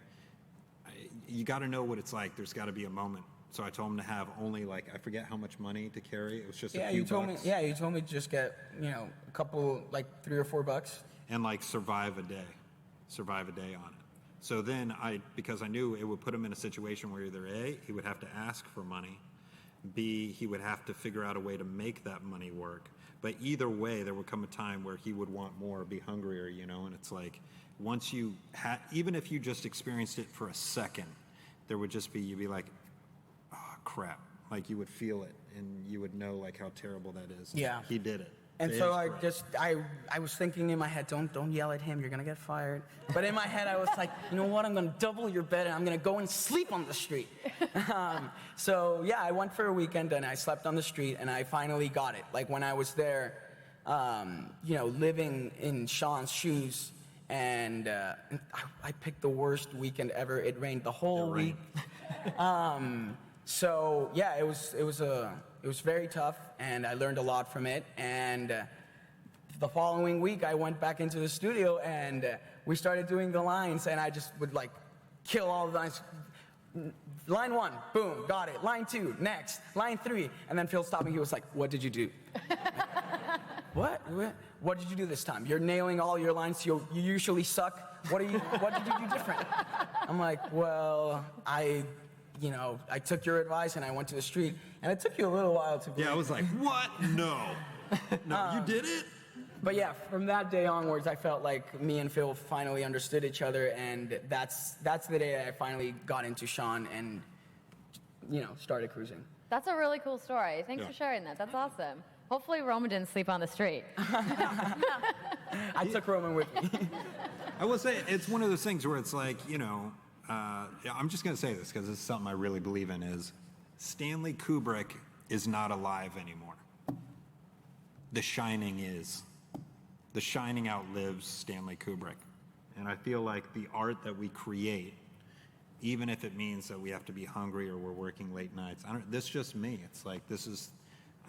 you got to know what it's like. There's got to be a moment. So I told him to have only like, I forget how much money to carry. It was just a few bucks. You told me to just get, a couple, like $3 or $4. And like survive a day on it. So then because I knew it would put him in a situation where either A, he would have to ask for money, B, he would have to figure out a way to make that money work. But either way, there would come a time where he would want more, be hungrier, and it's like, once you even if you just experienced it for a second, there would just be, you'd be like, oh, crap. Like you would feel it and you would know like how terrible that is. Yeah. He did it. And so I was thinking in my head, don't yell at him, you're gonna get fired. But in my head, I was like, you know what, I'm gonna double your bed and I'm gonna go and sleep on the street. So yeah, I went for a weekend and I slept on the street and I finally got it. Like when I was there, living in Sean's shoes, and I picked the worst weekend ever. It rained the whole week. So yeah, it was very tough, and I learned a lot from it. And the following week, I went back into the studio, and we started doing the lines, and I just would like kill all the lines. Line 1, boom, got it. Line 2, next. Line 3, and then Phil stopped me. He was like, "What did you do?" What did you do this time? You're nailing all your lines. You usually suck. What did you do different? I'm like, well, I took your advice and I went to the street, and it took you a little while to. Yeah, I was like, what? No, you did it. But yeah, from that day onwards, I felt like me and Phil finally understood each other, and that's the day that I finally got into Sean and started cruising. That's a really cool story. Thanks for sharing that. That's awesome. Hopefully Roman didn't sleep on the street. I took Roman with me. I will say, it's one of those things where it's like, I'm just going to say this because this is something I really believe in, is Stanley Kubrick is not alive anymore. The Shining is. The Shining outlives Stanley Kubrick. And I feel like the art that we create, even if it means that we have to be hungry or we're working late nights, this is just me. It's like,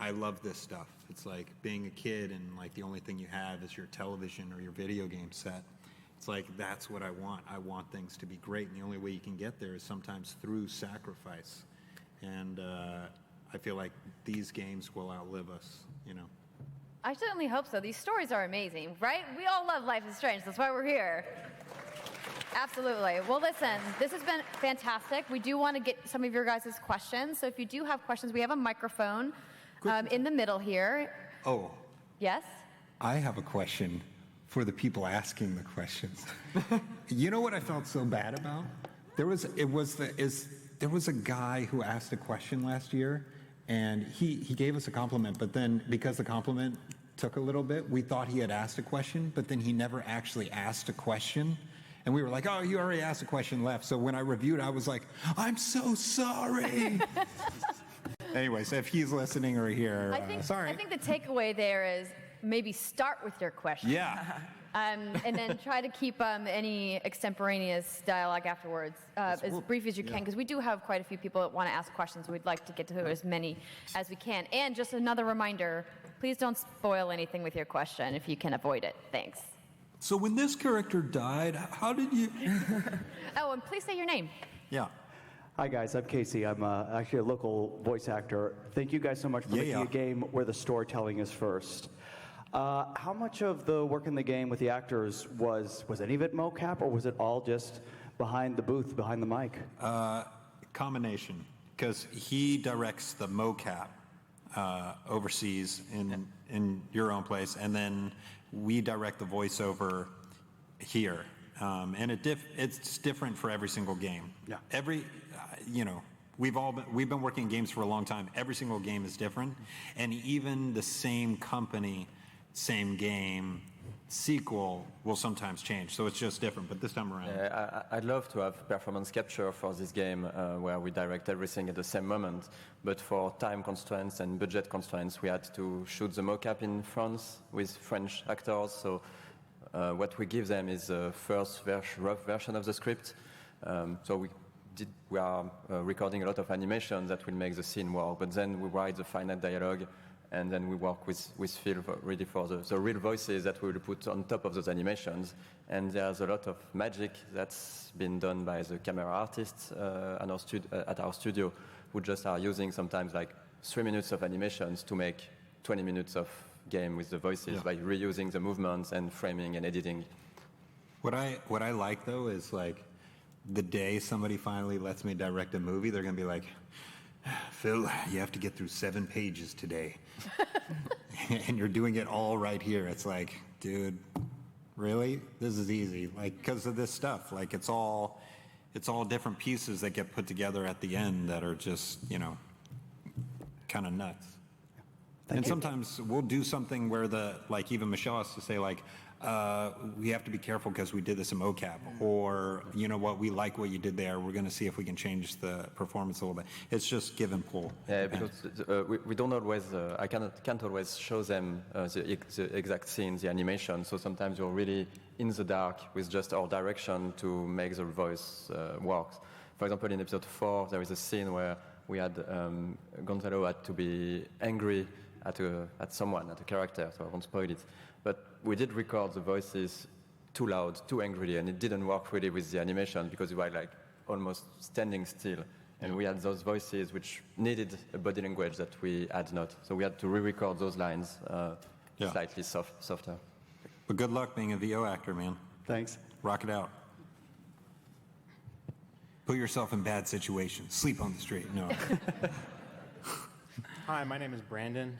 I love this stuff. It's like being a kid and like the only thing you have is your television or your video game set. It's like, that's what I want. I want things to be great, and the only way you can get there is sometimes through sacrifice. And I feel like these games will outlive us, I certainly hope so. These stories are amazing, right? We all love Life is Strange. That's why we're here. Absolutely. Well, listen, this has been fantastic. We do want to get some of your guys' questions. So if you do have questions, we have a microphone in the middle here. Oh. Yes? I have a question for the people asking the questions. You know what I felt so bad about? there was a guy who asked a question last year, and he gave us a compliment, but then because the compliment took a little bit, we thought he had asked a question, but then he never actually asked a question. And we were like, oh, you already asked a question, left. So when I reviewed, I was like, I'm so sorry. Anyways, if he's listening or here, sorry. I think the takeaway there is maybe start with your question. Yeah. And then try to keep any extemporaneous dialogue afterwards as brief as you can, because we do have quite a few people that want to ask questions. We'd like to get to as many as we can. And just another reminder, please don't spoil anything with your question if you can avoid it. Thanks. So when this character died, how did you... Oh, and please say your name. Yeah. Hi guys, I'm Casey. I'm actually a local voice actor. Thank you guys so much for making a game where the storytelling is first. How much of the work in the game with the actors was any of it mocap, or was it all just behind the booth, behind the mic? Combination, because he directs the mocap overseas in your own place, and then we direct the voiceover here. And it's different for every single game. Yeah. Every, we've been working in games for a long time. Every single game is different, and even the same company, same game, sequel will sometimes change. So it's just different. But this time around, I'd love to have performance capture for this game where we direct everything at the same moment. But for time constraints and budget constraints, we had to shoot the mocap in France with French actors. So what we give them is the first rough version of the script. So we are recording a lot of animations that will make the scene work, but then we write the final dialogue, and then we work with Phil ready for the real voices that we will put on top of those animations. And there's a lot of magic that's been done by the camera artists at our studio, who just are using sometimes like 3 minutes of animations to make 20 minutes of game with the voices by reusing the movements and framing and editing. what I like though is like the day somebody finally lets me direct a movie, they're gonna be like, Phil, you have to get through 7 pages today. And you're doing it all right here. It's like, dude, really? This is easy. Like, because of this stuff. Like, it's all different pieces that get put together at the end that are just, kind of nuts. And sometimes we'll do something where even Michelle has to say, like, we have to be careful because we did this in mocap, or you know what, we like what you did there. We're going to see if we can change the performance a little bit. It's just give and pull. Yeah, because we don't always. I can't always show them the exact scenes, the animation. So sometimes you're really in the dark with just our direction to make the voice work. For example, in episode 4, there is a scene where we had Gonzalo had to be angry at someone, at a character, so I won't spoil it. But we did record the voices too loud, too angrily, and it didn't work really with the animation because we were like almost standing still. And we had those voices which needed a body language that we had not. So we had to re-record those lines slightly softer. But good luck being a VO actor, man. Thanks. Rock it out. Put yourself in bad situations. Sleep on the street. No. Hi, my name is Brandon.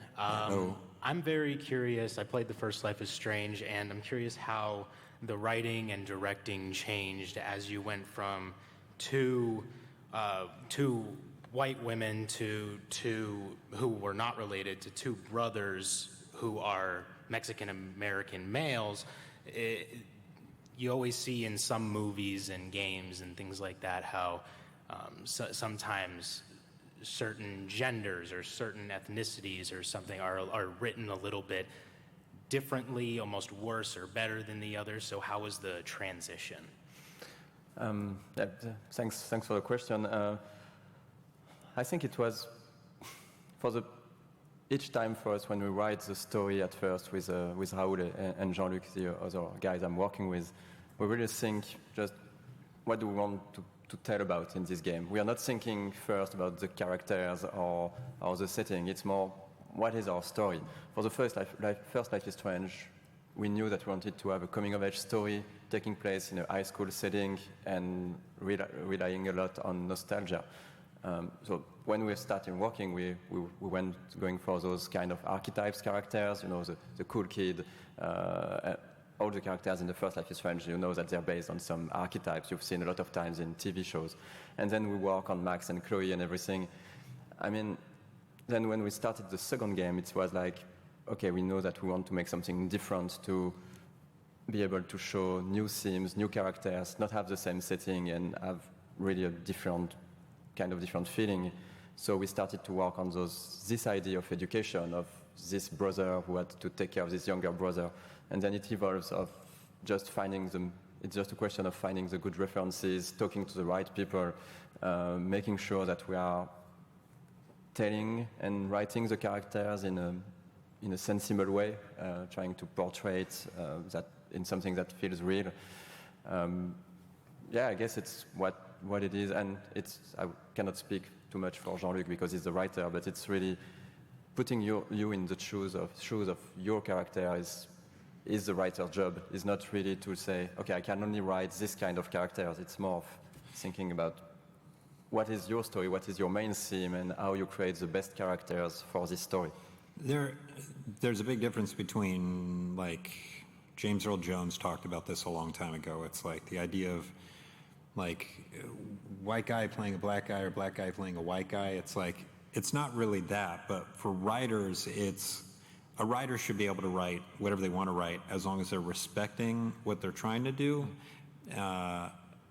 I'm very curious. I played the first Life is Strange, and I'm curious how the writing and directing changed as you went from two white women to two who were not related to two brothers who are Mexican-American males. You always see in some movies and games and things like that how sometimes certain genders or certain ethnicities or something are written a little bit differently, almost worse or better than the others. So how was the transition? Thanks for the question. I think it was each time for us when we write the story at first with Raoul and Jean-Luc, the other guys I'm working with, we really think just what do we want to tell about in this game. We are not thinking first about the characters or the setting. It's more, what is our story? For the first Life is Strange, we knew that we wanted to have a coming-of-age story taking place in a high school setting and relying a lot on nostalgia. So when we started working, we went going for those kind of archetypes characters, the cool kid, all the characters in the first Life is Strange, you know that they're based on some archetypes you've seen a lot of times in TV shows. And then we work on Max and Chloe and everything. I mean, then when we started the second game, it was like, okay, we know that we want to make something different, to be able to show new themes, new characters, not have the same setting, and have really a different feeling. So we started to work on this idea of education, of this brother who had to take care of this younger brother. And then it evolves of just finding them. It's just a question of finding the good references, talking to the right people, making sure that we are telling and writing the characters in a sensible way, trying to portray that in something that feels real. I guess it's what it is, and I cannot speak too much for Jean-Luc because he's the writer, but it's really putting you in the shoes of your character is the writer's job. It's not really to say, okay, I can only write this kind of characters. It's more of thinking about what is your story, what is your main theme, and how you create the best characters for this story. There's a big difference between, like, James Earl Jones talked about this a long time ago. It's like the idea of, like, white guy playing a black guy or black guy playing a white guy. It's like, it's not really that, but for writers, a writer should be able to write whatever they want to write as long as they're respecting what they're trying to do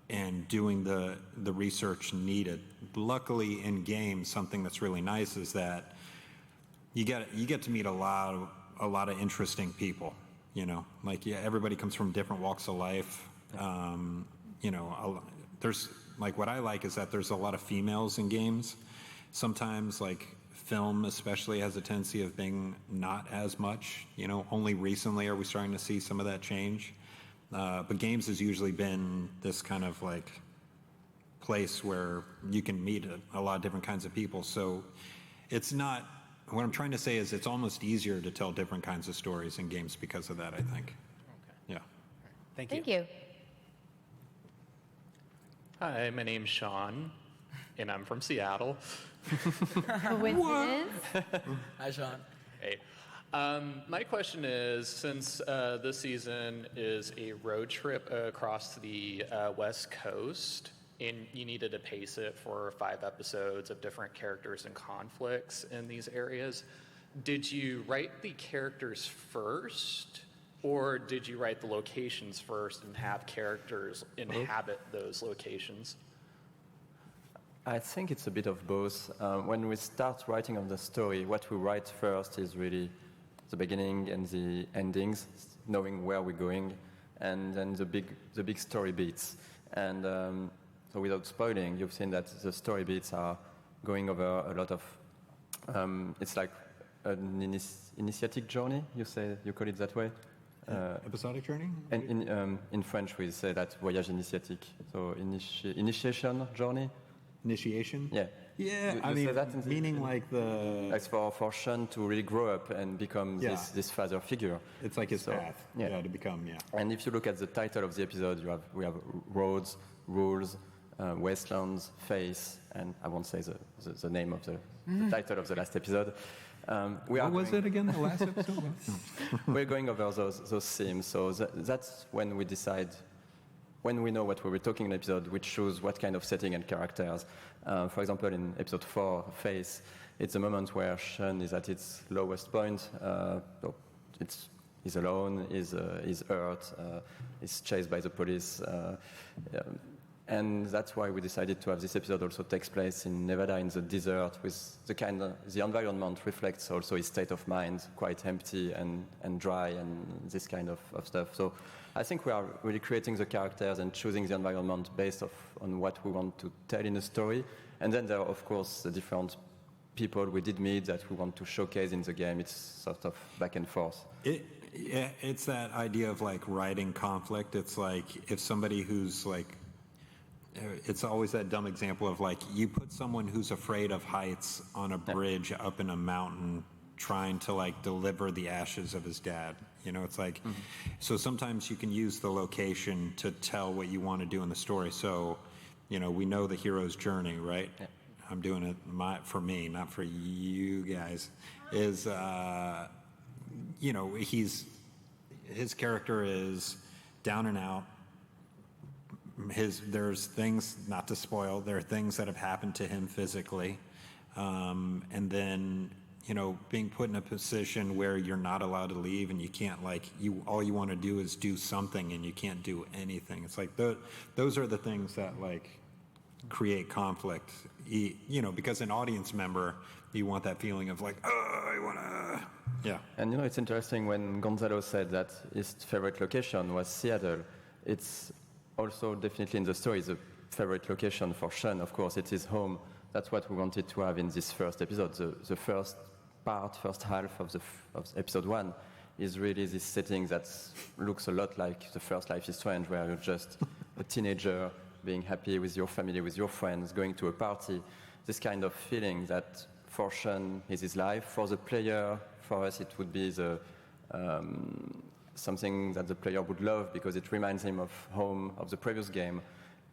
and doing the research needed. Luckily, in games, something that's really nice is that you get to meet a lot of interesting people. You know, like, everybody comes from different walks of life. You know, there's, like, what I like is that there's a lot of females in games. Sometimes, like, film especially has a tendency of being not as much. You know, only recently are we starting to see some of that change. But games has usually been this kind of, like, place where you can meet a lot of different kinds of people. So it's not, what I'm trying to say is it's almost easier to tell different kinds of stories in games because of that, I think. Okay. Yeah. Thank you. Thank you. Hi, my name's Sean, and I'm from Seattle. Coincidence? Hi, Sean. Hey. My question is, since this season is a road trip across the West Coast, and you needed to pace it for 5 episodes of different characters and conflicts in these areas, did you write the characters first, or did you write the locations first and have characters inhabit those locations? I think it's a bit of both. When we start writing on the story, what we write first is really the beginning and the endings, knowing where we're going, and then the big story beats. And so without spoiling, you've seen that the story beats are going over a lot of, it's like an initiatic journey, you call it that way? Episodic journey? And in French we say that voyage initiatique, so initiation journey. Initiation? Yeah. Yeah, You I say mean, that meaning like the... It's for Sean to really grow up and become this father figure. It's like his path, yeah, to become, And if you look at the title of the episode, we have roads, rules, wastelands, face, and I won't say the name of the title of the last episode. What was it again, the last episode? We're going over those themes, so that's when we decide. When we know what we were talking in the episode, we choose what kind of setting and characters. For example, in episode 4, Face, it's a moment where Sean is at its lowest point. He's alone, he's hurt, he's chased by the police. And that's why we decided to have this episode also takes place in Nevada in the desert, with the environment reflects also his state of mind, quite empty and dry and this kind of stuff. So I think we are really creating the characters and choosing the environment based on what we want to tell in a story. And then there are, of course, the different people we did meet that we want to showcase in the game. It's sort of back and forth. It's that idea of, like, writing conflict. It's like if somebody who's, like, it's always that dumb example of, like, you put someone who's afraid of heights on a bridge up in a mountain trying to, like, deliver the ashes of his dad. You know, it's like, so sometimes you can use the location to tell what you want to do in the story. So, you know, we know the hero's journey, right? Yeah. I'm doing it for me, not for you guys, is, you know, he's his character is down and out. There's things, not to spoil, there are things that have happened to him physically. And then, being put in a position where you're not allowed to leave and you can't, all you want to do is do something and you can't do anything. It's like those are the things that, create conflict. Because an audience member, you want that feeling of I want to, yeah. And it's interesting when Gonzalo said that his favorite location was Seattle. It's also definitely in the story the favorite location for Sean. Of course, it's his home. That's what we wanted to have in this first episode. The first half of episode 1 is really this setting that looks a lot like the first Life is Strange, where you're just a teenager being happy with your family, with your friends, going to a party. This kind of feeling that for Sean is his life. For the player, for us, it would be something that the player would love because it reminds him of home, of the previous game.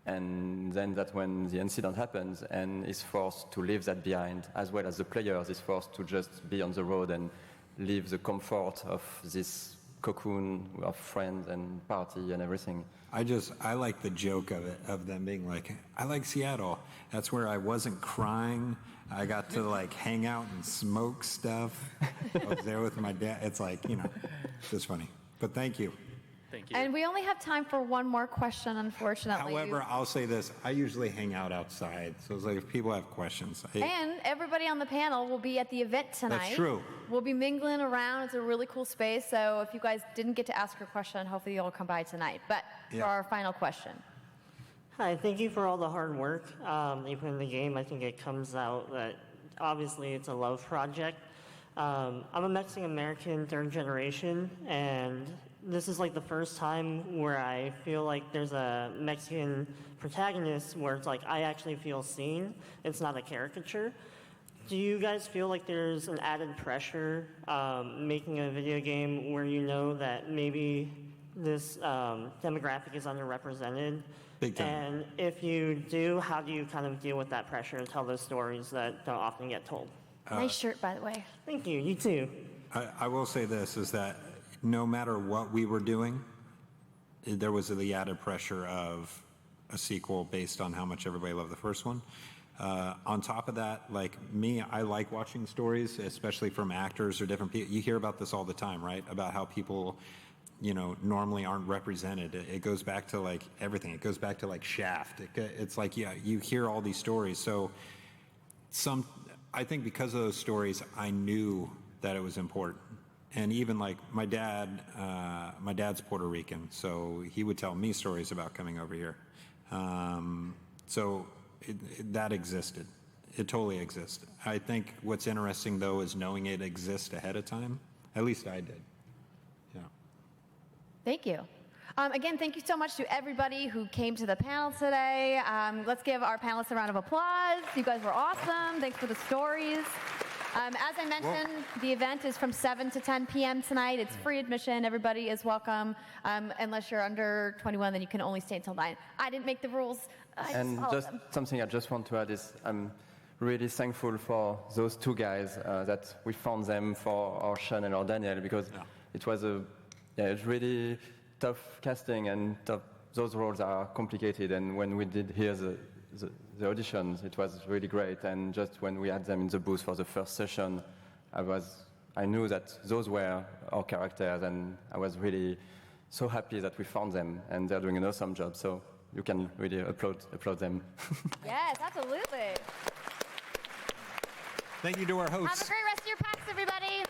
And then that when the incident happens and is forced to leave that behind, as well as the player is forced to just be on the road and leave the comfort of this cocoon of friends and party and everything. I like the joke of it, of them being like, I like Seattle. That's where I wasn't crying. I got to hang out and smoke stuff. I was there with my dad. It's just funny. But thank you. Thank you. And we only have time for one more question, unfortunately. However, I'll say this. I usually hang out outside. So it's like if people have questions. And everybody on the panel will be at the event tonight. That's true. We'll be mingling around. It's a really cool space. So if you guys didn't get to ask your question, hopefully you'll come by tonight. But for our final question. Hi, thank you for all the hard work you put in the game. I think it comes out that obviously it's a love project. I'm a Mexican-American third generation, and this is the first time where I feel like there's a Mexican protagonist where it's I actually feel seen. It's not a caricature. Do you guys feel like there's an added pressure making a video game where that maybe this demographic is underrepresented? Big time. And if you do, how do you kind of deal with that pressure and tell those stories that don't often get told? Nice shirt, by the way. Thank you. You too. I will say this, is that no matter what we were doing, there was the added pressure of a sequel based on how much everybody loved the first one. On top of that, me, I like watching stories, especially from actors or different people. You hear about this all the time, right? About how people, normally aren't represented. It goes back to everything. It goes back to Shaft. It's you hear all these stories. So I think because of those stories, I knew that it was important. And even my dad's Puerto Rican, so he would tell me stories about coming over here. So that existed. It totally exists. I think what's interesting, though, is knowing it exists ahead of time. At least I did. Yeah. Thank you. Again, thank you so much to everybody who came to the panel today. Let's give our panelists a round of applause. You guys were awesome. Thanks for the stories. As I mentioned, the event is from 7 to 10 p.m. tonight. It's free admission. Everybody is welcome. Unless you're under 21, then you can only stay until 9. I didn't make the rules. And just something I just want to add is I'm really thankful for those two guys that we found them for our Sean and our Daniel, because it was it's really tough casting, and those roles are complicated. And when we did hear the auditions, it was really great. And just when we had them in the booth for the first session, I knew that those were our characters, and I was really so happy that we found them, and they're doing an awesome job. So you can really applaud them. Yes, absolutely. Thank you to our hosts. Have a great rest of your packs, everybody.